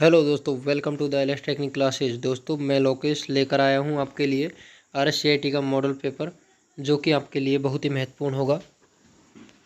Hello दोस्तों, welcome to the LS technique classes. दोस्तों, मैं लोकेश लेकर आया हूं आपके लिए आरएससीआईटी का मॉडल पेपर, जो कि आपके लिए बहुत ही महत्वपूर्ण होगा।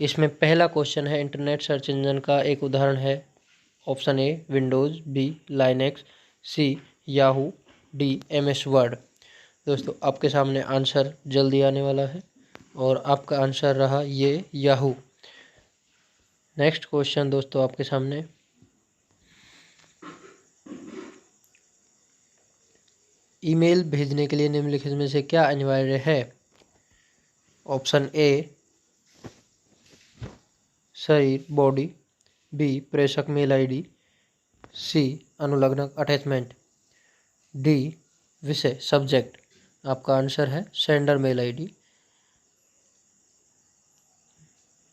इसमें पहला क्वेश्चन है इंटरनेट सर्च इंजन का एक उदाहरण है। Option A Windows, B Linux, C Yahoo, D MS Word. दोस्तों, आपके सामने आंसर जल्दी आने वाला है और आपका आंसर रहा ये याहू। नेक्स्ट क्वेश्चन दोस्तों आपके सामने, ईमेल भेजने के लिए निम्नलिखित में से क्या अनिवार्य है? ऑप्शन ए शरीर बॉडी, बी प्रेषक मेल आईडी, सी अनुलग्नक अटैचमेंट, डी विषय सब्जेक्ट। आपका आंसर है sender mail ID.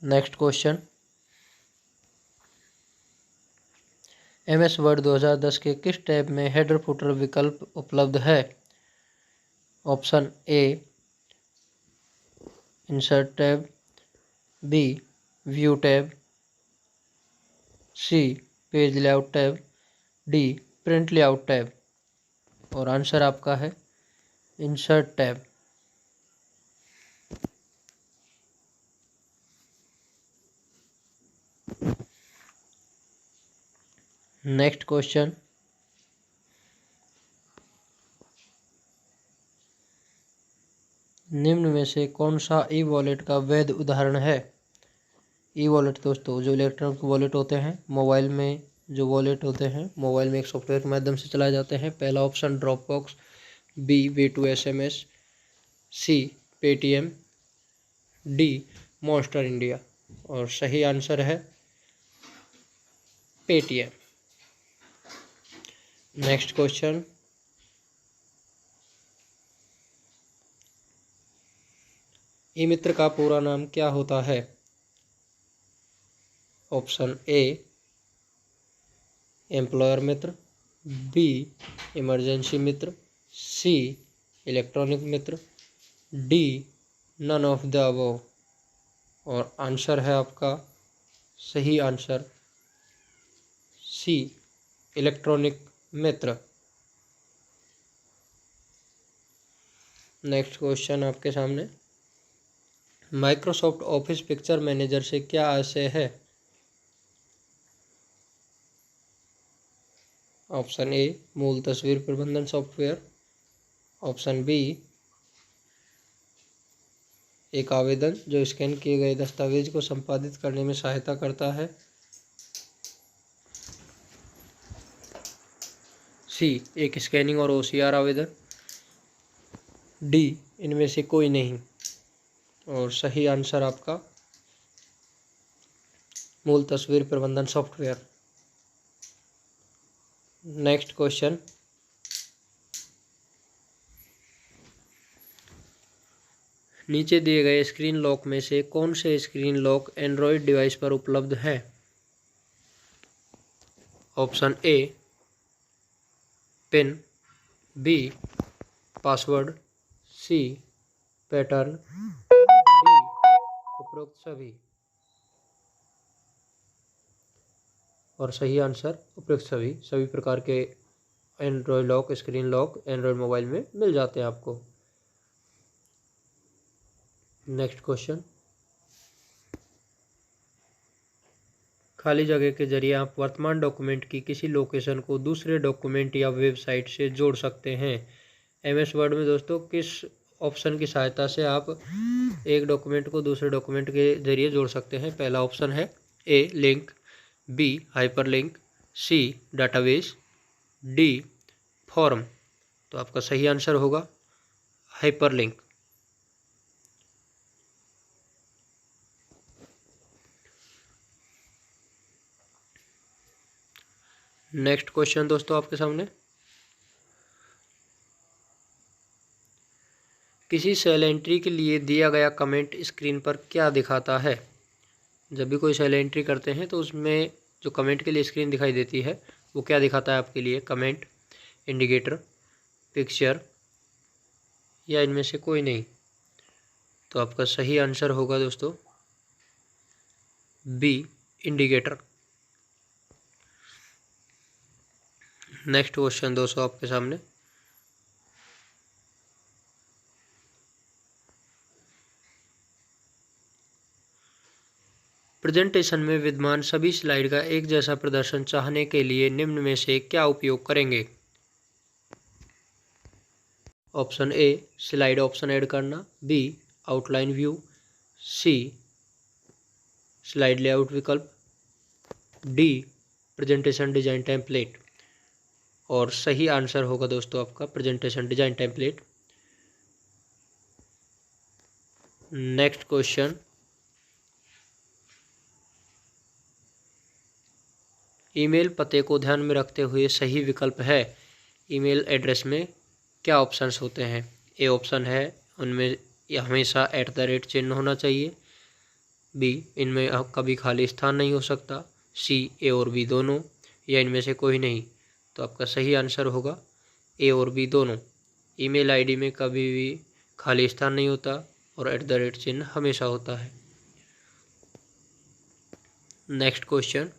Next question, MS Word 2010 के किस टैब में हेडर फुटर विकल्प उपलब्ध है? Option A insert tab, B view tab, C page layout tab, D print layout tab. और आंसर आपका है इंसर्ट टैब। नेक्स्ट क्वेश्चन, निम्न में से कौन सा ई वॉलेट का वैध उदाहरण है? ई वॉलेट दोस्तों जो इलेक्ट्रॉनिक वॉलेट होते हैं, मोबाइल में जो वॉलेट होते हैं, मोबाइल में एक सॉफ्टवेयर के माध्यम से चलाए जाते हैं। पहला option Dropbox, B Way2SMS, C Paytm, D Monster India. और सही आंसर है Paytm. Next question, E Mitra का पूरा नाम क्या होता है? Option A employer Mitra, B emergency Mitra, C electronic Mitra, D none of the above. और आंसर है आपका सही answer C electronic Mitra. Next question आपके सामने, माइक्रोसॉफ्ट ऑफिस पिक्चर मैनेजर से क्या आशय है? ऑप्शन ए मूल तस्वीर प्रबंधन सॉफ्टवेयर, ऑप्शन बी एक आवेदन जो स्कैन किए गए दस्तावेज को संपादित करने में सहायता करता है, सी एक स्कैनिंग और ओसीआर आवेदन, डी इनमें से कोई नहीं। और सही आंसर आपका मूल तस्वीर प्रबंधन सॉफ्टवेयर। नेक्स्ट क्वेश्चन, नीचे दिए गए स्क्रीन लॉक में से कौन से स्क्रीन लॉक एंड्रॉयड डिवाइस पर उपलब्ध है? Option A pin, B password, C pattern, D उपरोक्त सभी। और सही आंसर उपरोक्त सभी प्रकार के Android lock, screen lock Android mobile में मिल जाते हैं आपको। नेक्स्ट क्वेश्चन, खाली जगह के जरिए आप वर्तमान डॉक्यूमेंट की किसी लोकेशन को दूसरे डॉक्यूमेंट या वेबसाइट से जोड़ सकते हैं। एमएस वर्ड में दोस्तों किस ऑप्शन की सहायता से आप एक डॉक्यूमेंट को दूसरे डॉक्यूमेंट के जरिए जोड़ सकते हैं? पहला ऑप्शन है ए लिंक, बी हाइपरलिंक, सी डाटाबेस, डी फॉर्म। तो आपका सही आंसर होगा हाइपरलिंक। नेक्स्ट क्वेश्चन दोस्तों आपके सामने, किसी सेल एंट्री के लिए दिया गया कमेंट स्क्रीन पर क्या दिखाता है? जब भी कोई सेल एंट्री करते हैं तो उसमें जो कमेंट के लिए स्क्रीन दिखाई देती है वो क्या दिखाता है आपके लिए? कमेंट, इंडिकेटर, पिक्चर या इनमें से कोई नहीं। तो आपका सही आंसर होगा दोस्तों बी इंडिकेटर। नेक्स्ट क्वेश्चन दोस्तों आपके सामने, प्रेजेंटेशन में विद्यमान सभी स्लाइड का एक जैसा प्रदर्शन चाहने के लिए निम्न में से क्या उपयोग करेंगे। Option A slide option add करना, बी आउटलाइन व्यू, सी स्लाइड लेआउट विकल्प, डी प्रेजेंटेशन डिजाइन टेम्पलेट। और सही आंसर होगा दोस्तों आपका presentation design template. Next question, email पते को ध्यान में रखते हुए सही विकल्प है। ईमेल एड्रेस में क्या ऑप्शंस होते हैं। ए ऑप्शन है उनमें हमेशा @ चिन्ह होना चाहिए, बी इनमें कभी खाली स्थान नहीं हो सकता, सी ए और बी दोनों, या इनमें से कोई नहीं। तो आपका सही आंसर होगा ए और बी दोनों। ईमेल आईडी में कभी भी खाली स्थान नहीं होता और @ चिन्ह हमेशा होता है। नेक्स्ट क्वेश्चन,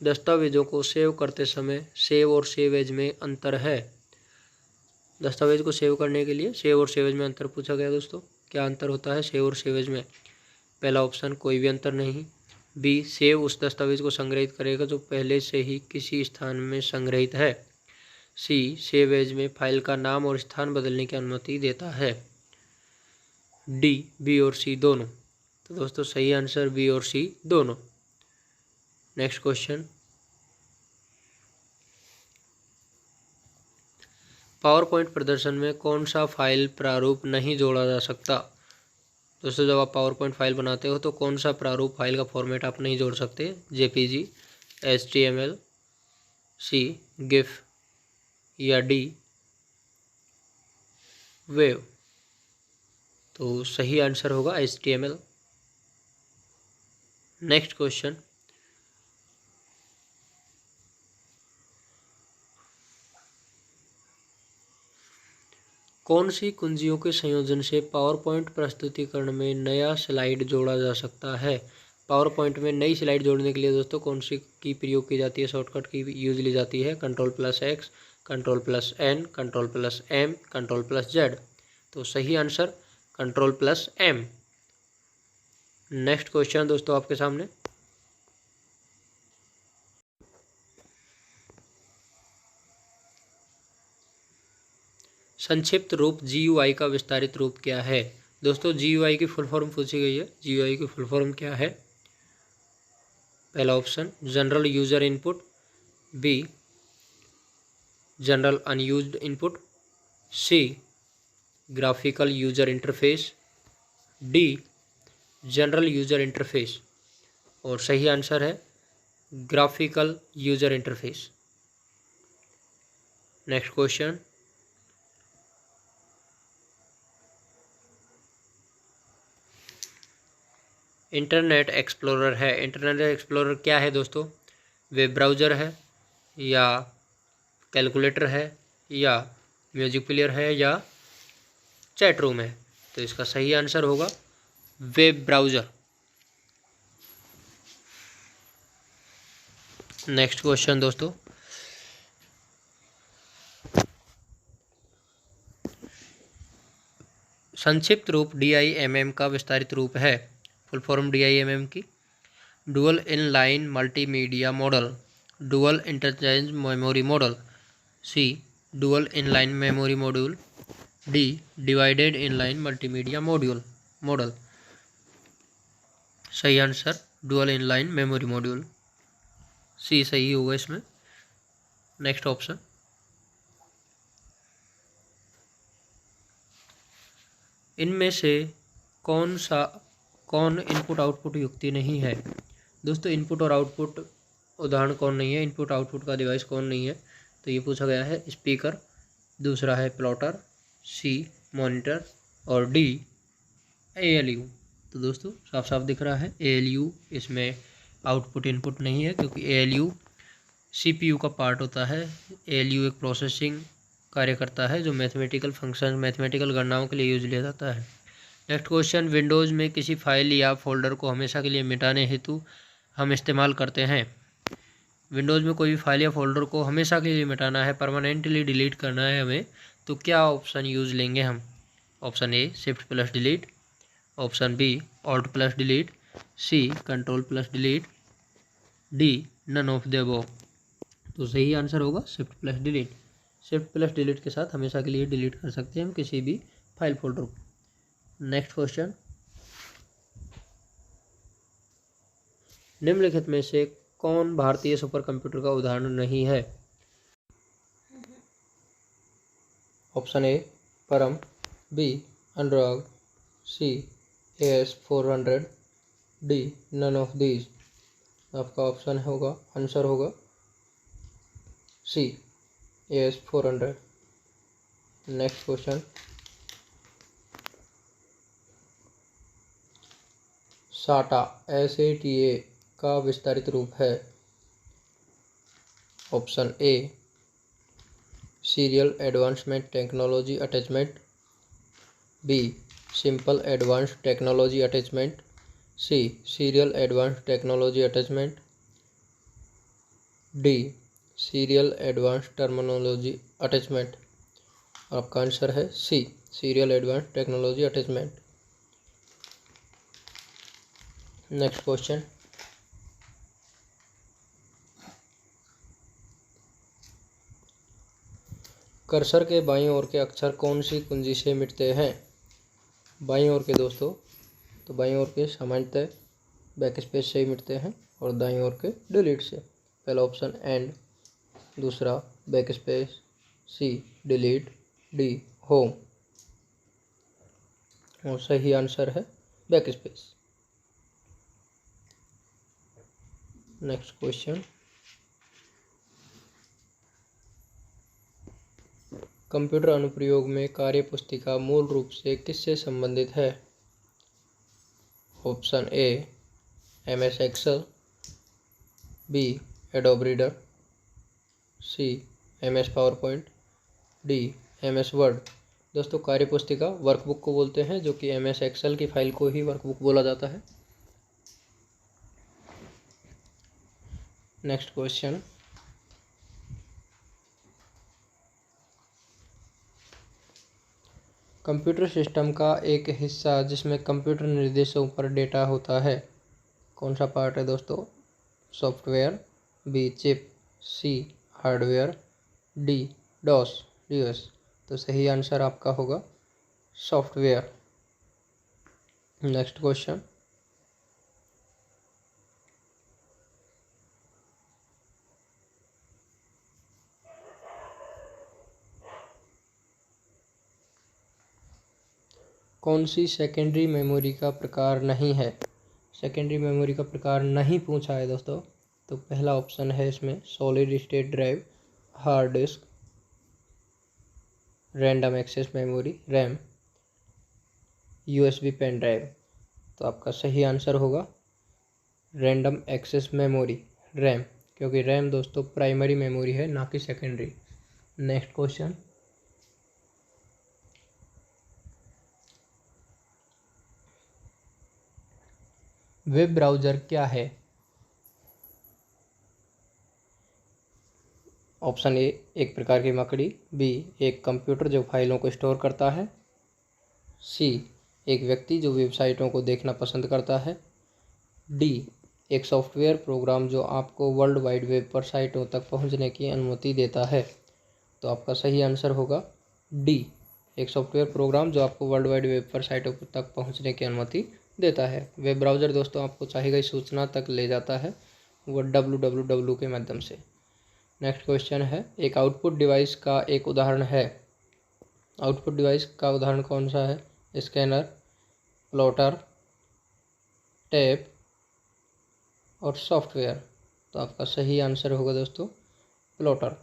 दस्तावेजों को सेव करते समय सेव और सेव एज में अंतर है। दस्तावेज को सेव करने के लिए सेव और सेव एज में अंतर पूछा गया दोस्तों। क्या अंतर होता है सेव और सेव एज में। पहला ऑप्शन कोई भी अंतर नहीं, बी सेव उस दस्तावेज को संग्रहित करेगा जो पहले से ही किसी स्थान में संग्रहित है, सी सेव एज में फाइल का नाम और स्थान बदलने की अनुमति देता है, डी बी और सी दोनों। तो दोस्तों सही आंसर बी और सी दोनों। नेक्स्ट क्वेश्चन, पावर पॉइंट प्रदर्शन में कौन सा फाइल प्रारूप नहीं जोड़ा जा सकता। दोस्तों जब आप पावर पॉइंट फाइल बनाते हो तो कौन सा प्रारूप फाइल का फॉर्मेट आप नहीं जोड़ सकते, जेपीजी, HTML, सी गिफ, या डी वेव। तो सही आंसर होगा HTML। नेक्स्ट क्वेश्चन, कौन सी कुंजियों के संयोजन से पावर पॉइंट प्रस्तुतिकरण में नया स्लाइड जोड़ा जा सकता है। पावर पॉइंट में नई स्लाइड जोड़ने के लिए दोस्तों कौन सी की प्रयोग की जाती है, शॉर्टकट की यूज ली जाती है, Ctrl+X, Ctrl+N, Ctrl+M, Ctrl+Z। तो सही आंसर Ctrl+M। नेक्स्ट क्वेश्चन दोस्तों आपके सामने, संक्षिप्त रूप GUI का विस्तारित रूप क्या है। दोस्तों GUI की फुल फॉर्म पूछी गई है। GUI की फुल फॉर्म क्या है। पहला option general user input, B general unused input, C graphical user interface, D general user interface. और सही आंसर है graphical user interface. Next question, Internet Explorer है। इंटरनेट एक्सप्लोरर क्या है दोस्तों, वेब ब्राउज़र है, या कैलकुलेटर है, या म्यूजिक प्लेयर है, या चैट रूम है। तो इसका सही आंसर होगा वेब ब्राउज़र। नेक्स्ट क्वेश्चन दोस्तों, संक्षिप्त रूप DIMM का विस्तारित रूप है। फुल फॉर्म DIMM की, dual inline multimedia model, dual interchange memory model, C dual inline memory module, D divided inline multimedia model. सही answer dual inline memory module, C सही होगा इसमें। नेक्स्ट ऑप्शन, इनमें से कौन इनपुट आउटपुट युक्ति नहीं है। दोस्तों इनपुट और आउटपुट उदाहरण कौन नहीं है, इनपुट आउटपुट का डिवाइस कौन नहीं है। तो ये पूछा गया है स्पीकर, दूसरा है प्लॉटर, सी मॉनिटर, और डी ALU। तो दोस्तों साफ साफ दिख रहा है ALU इसमें आउटपुट इनपुट नहीं है, क्योंकि ALU CPU का पार्ट होता है। ALU एक प्रोसेसिंग कार्य करता है जो मैथमेटिकल फंक्शन, मैथमेटिकल गणनाओं के लिए यूज लिया जाता है। नेक्स्ट क्वेश्चन, विंडोज़ में किसी फाइल या फोल्डर को हमेशा के लिए मिटाने हेतु हम इस्तेमाल करते हैं। विंडोज़ में कोई भी फाइल या फोल्डर को हमेशा के लिए मिटाना है, परमानेंटली डिलीट करना है हमें, तो क्या ऑप्शन यूज़ लेंगे हम? Option A shift plus delete, option B alt plus delete, C control plus delete, D none of the above. तो सही आंसर होगा shift plus delete. Shift plus delete के साथ हमेशा के लिए डिलीट कर सकते हैं हम किसी भी फाइल फोल्डर को। नेक्स्ट क्वेश्चन, निम्नलिखित में से कौन भारतीय सुपर कंप्यूटर का उदाहरण नहीं है? Option A Param, B Anurag, C AS400, D none of these. आपका ऑप्शन होगा, आंसर होगा C AS400। Next question, SATA SATA का विस्तारित रूप है? Option A serial advancement technology attachment, B simple advanced technology attachment, C serial advanced technology attachment, D serial advanced terminology attachment. आपका answer है C serial advanced technology attachment. Next question, cursor के बाईं ओर के अक्षर कौन सी कुंजी से मिटते हैं? बाईं ओर के दोस्तों, तो बाईं ओर के सामान्यतः बैक स्पेस से ही मिटते हैं और दाईं ओर के डिलीट से। पहला ऑप्शन एंड, दूसरा backspace, C delete, D home. और सही आंसर है backspace. Next question, computer अनुप्रयोग में कार्यपुस्तिका मूल रूप से किससे संबंधित है? Option A MS Excel, B Adobe Reader, C MS PowerPoint, D MS Word. दोस्तों कार्यपुस्तिका वर्कबुक को बोलते हैं, जो कि MS एक्सेल की फाइल को ही वर्कबुक बोला जाता है। नेक्स्ट क्वेश्चन, कंप्यूटर सिस्टम का एक हिस्सा जिसमें कंप्यूटर निर्देशों पर डेटा होता है, कौन सा पार्ट है दोस्तों? सॉफ्टवेयर, बी चिप, सी हार्डवेयर, डी डीओएस। तो सही आंसर आपका होगा सॉफ्टवेयर। नेक्स्ट क्वेश्चन, कौन सी सेकेंडरी मेमोरी का प्रकार नहीं है? सेकेंडरी मेमोरी का प्रकार नहीं पूछा है दोस्तों, तो पहला ऑप्शन है इसमें solid state drive, hard disk, random access memory RAM, USB pen drive. तो आपका सही आंसर होगा रैंडम एक्सेस मेमोरी रैम, क्योंकि रैम दोस्तों प्राइमरी मेमोरी है, ना कि secondary. Next question, web browser क्या है? ऑप्शन ए एक प्रकार की मकड़ी, बी एक कंप्यूटर जो फाइलों को स्टोर करता है, सी एक व्यक्ति जो वेबसाइटों को देखना पसंद करता है, डी एक सॉफ्टवेयर प्रोग्राम जो आपको वर्ल्ड वाइड वेब पर साइटों तक पहुंचने की अनुमति देता है। तो आपका सही आंसर होगा डी एक सॉफ्टवेयर प्रोग्राम जो आपको वर्ल्ड वाइड वेब पर साइटों तक पहुंचने की अनुमति देता है। वेब ब्राउज़र दोस्तों आपको चाही गई सूचना तक ले जाता है, वो www के माध्यम से। नेक्स्ट क्वेश्चन है, एक आउटपुट डिवाइस का एक उदाहरण है। आउटपुट डिवाइस का उदाहरण कौन सा है? स्कैनर, प्लॉटर, टैब और सॉफ्टवेयर। तो आपका सही आंसर होगा दोस्तों प्लॉटर।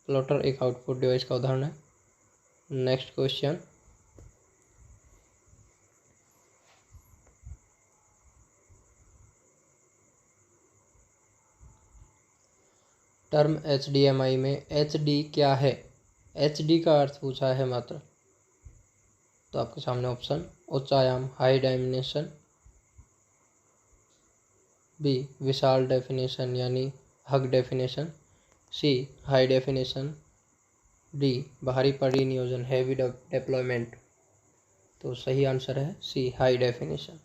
प्लॉटर एक आउटपुट डिवाइस का उदाहरण है। नेक्स्ट क्वेश्चन, टर्म HDMI में HD क्या है? HD का अर्थ पूछा है मात्र। तो आपके सामने ऑप्शन उच्च आयाम हाई डायमेंशन, बी विशाल डेफिनेशन यानी huge definition, C high definition, D बाहरी परिनियोजन हैवी डिप्लॉयमेंट। तो सही आंसर है C high definition.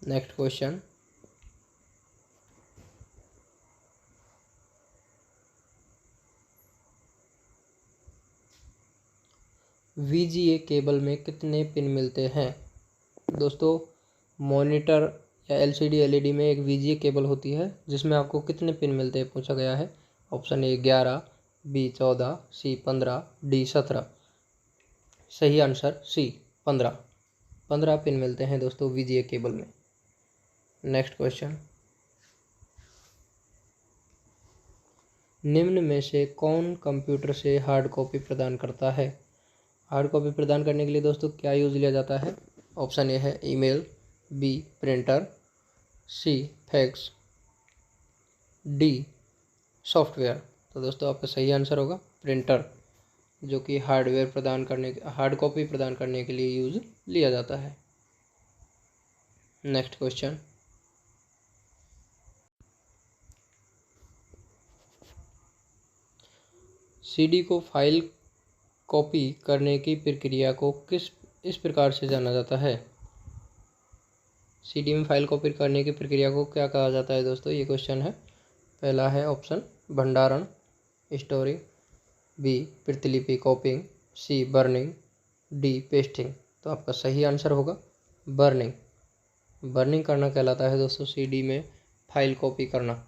Next question, VGA cable में कितने पिन मिलते हैं? दोस्तों मॉनिटर या LCD LED में एक VGA केबल होती है जिसमें आपको कितने पिन मिलते हैं पूछा गया है। Option A 11, B 14, C 15, D 17। सही आंसर सी 15 पिन मिलते हैं दोस्तों VGA केबल में। नेक्स्ट क्वेश्चन, निम्न में से कौन कंप्यूटर से हार्ड कॉपी प्रदान करता है? हार्ड कॉपी प्रदान करने के लिए दोस्तों क्या यूज़ लिया जाता है? ऑप्शन ए है ईमेल, बी प्रिंटर, सी फैक्स, डी सॉफ्टवेयर। तो दोस्तों आपका सही आंसर होगा प्रिंटर, जो कि हार्ड कॉपी प्रदान करने के लिए यूज़ लिया जाता है। नेक्स्ट क्वेश्चन, CD को फाइल कॉपी करने की प्रक्रिया को इस प्रकार से जाना जाता है। CD में फाइल कॉपी करने की प्रक्रिया को क्या कहा जाता है दोस्तों? ये क्वेश्चन है। पहला है ऑप्शन भंडारण स्टोरिंग, बी प्रतिलिपि कॉपिंग, सी बर्निंग, डी पेस्टिंग। तो आपका सही आंसर होगा बर्निंग। बर्निंग करना कहलाता है दोस्तों CD में फाइल कॉपी करना।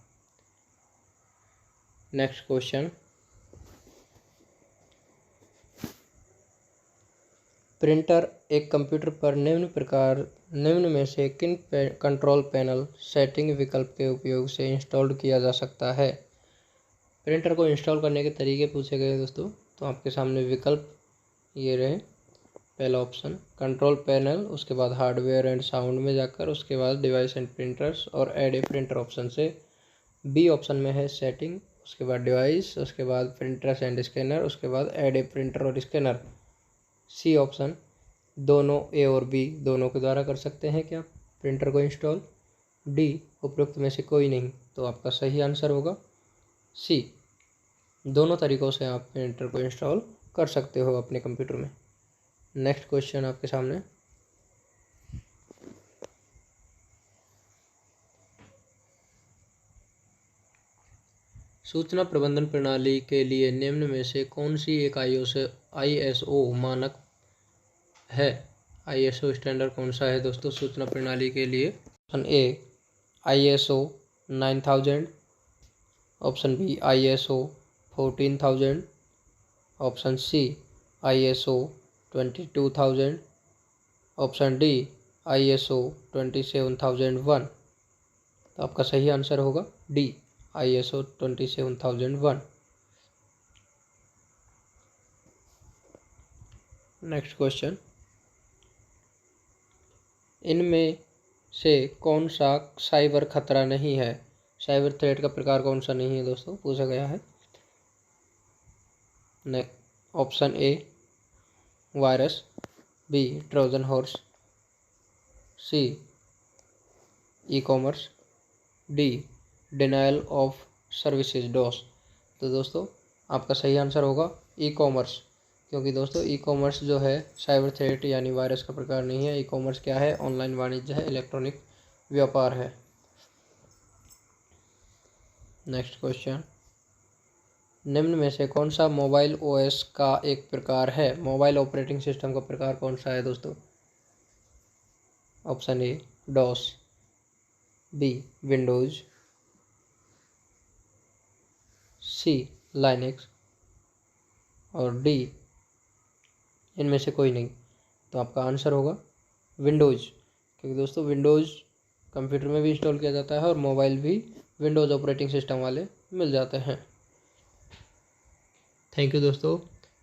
नेक्स्ट क्वेश्चन, प्रिंटर एक कंप्यूटर पर निम्न में से किन कंट्रोल पैनल सेटिंग विकल्प के उपयोग से इंस्टॉल किया जा सकता है? प्रिंटर को इंस्टॉल करने के तरीके पूछे गए दोस्तों। तो आपके सामने विकल्प ये रहे। पहला ऑप्शन कंट्रोल पैनल, उसके बाद हार्डवेयर एंड साउंड में जाकर उसके बाद डिवाइस एंड प्रिंटर्स और ऐड ए प्रिंटर ऑप्शन से। बी ऑप्शन में है सेटिंग, उसके बाद डिवाइस, उसके बाद प्रिंटर्स एंड स्कैनर, उसके बाद ऐड ए प्रिंटर और स्कैनर। सी ऑप्शन दोनों ए और बी दोनों के द्वारा कर सकते हैं क्या प्रिंटर को इंस्टॉल? डी उपरोक्त में से कोई नहीं। तो आपका सही आंसर होगा सी, दोनों तरीक़ों से आप प्रिंटर को इंस्टॉल कर सकते हो अपने कंप्यूटर में। नेक्स्ट क्वेश्चन आपके सामने, सूचना प्रबंधन प्रणाली के लिए निम्न में से कौन सी एक ISO मानक है? ISO स्टैंडर्ड कौन सा है दोस्तों सूचना प्रणाली के लिए? Option A ISO 9000, option B ISO 14000, option C ISO 22000, option D ISO 27001। तो आपका सही आंसर होगा डी ISO 27001। नेक्स्ट क्वेश्चन, इनमें से कौन सा साइबर खतरा नहीं है? साइबर थ्रेट का प्रकार कौन सा नहीं है दोस्तों पूछा गया है। Option A virus, B Trojan horse, C e-commerce, D denial of services DOS. तो दोस्तों आपका सही आंसर होगा ई-कॉमर्स, क्योंकि दोस्तों ई-कॉमर्स जो है साइबर थ्रेट यानी वायरस का प्रकार नहीं है। ई-कॉमर्स क्या है? ऑनलाइन वाणिज्य है, इलेक्ट्रॉनिक व्यापार है। नेक्स्ट क्वेश्चन, निम्न में से कौन सा मोबाइल OS का एक प्रकार है? मोबाइल ऑपरेटिंग सिस्टम का प्रकार कौन सा है दोस्तों? Option A DOS, B Windows, C Linux और डी इनमें से कोई नहीं। तो आपका आंसर होगा विंडोज़, क्योंकि दोस्तों विंडोज़ कंप्यूटर में भी इंस्टॉल किया जाता है और मोबाइल भी विंडोज़ ऑपरेटिंग सिस्टम वाले मिल जाते हैं। थैंक यू दोस्तों,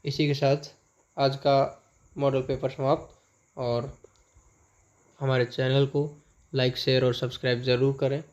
इसी के साथ आज का मॉडल पेपर समाप्त। और हमारे चैनल को लाइक शेयर और सब्सक्राइब ज़रूर करें।